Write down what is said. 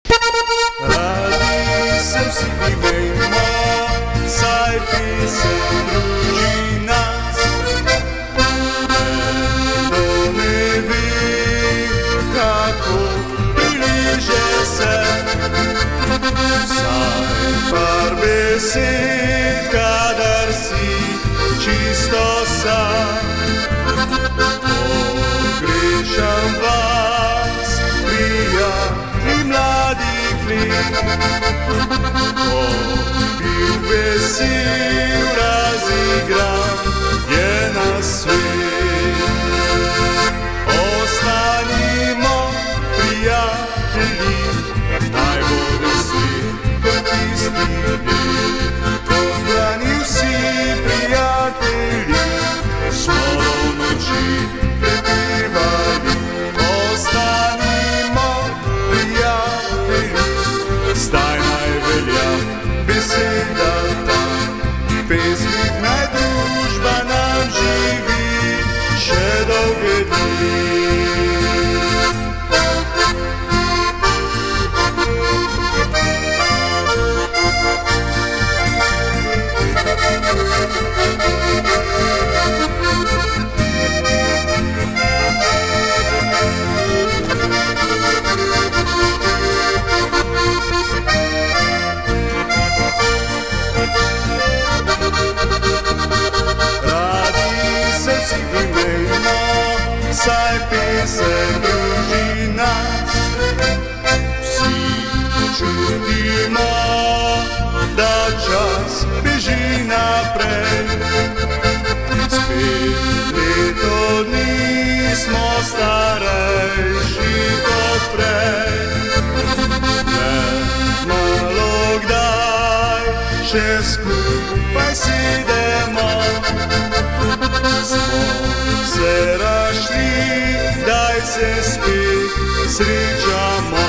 Radi se vsi vemo, saj pesem druži nas. Kdo ne ve, kako prileže se, vsaj par besed, kadar si čisto sam. Pogrešam vas, prijatelji mladih let, ko bil vesel, razigran je na svet. Ostanimo prijatelji, naj bodo svet kot tisti dnevi, ko zbrani vsi prijatelji smo v noči prepevali. Ostanimo prijatelji, zdaj naj velja beseda ta, pesmih naj družba nam živi še dolge dni. Saj pesem druži nas, vsi čutimo, da čas beži naprej. Spet leto dni smo starejši kot prej. Le malo kdaj še skupaj sedemo, smo se rašli, daj se spet srečamo.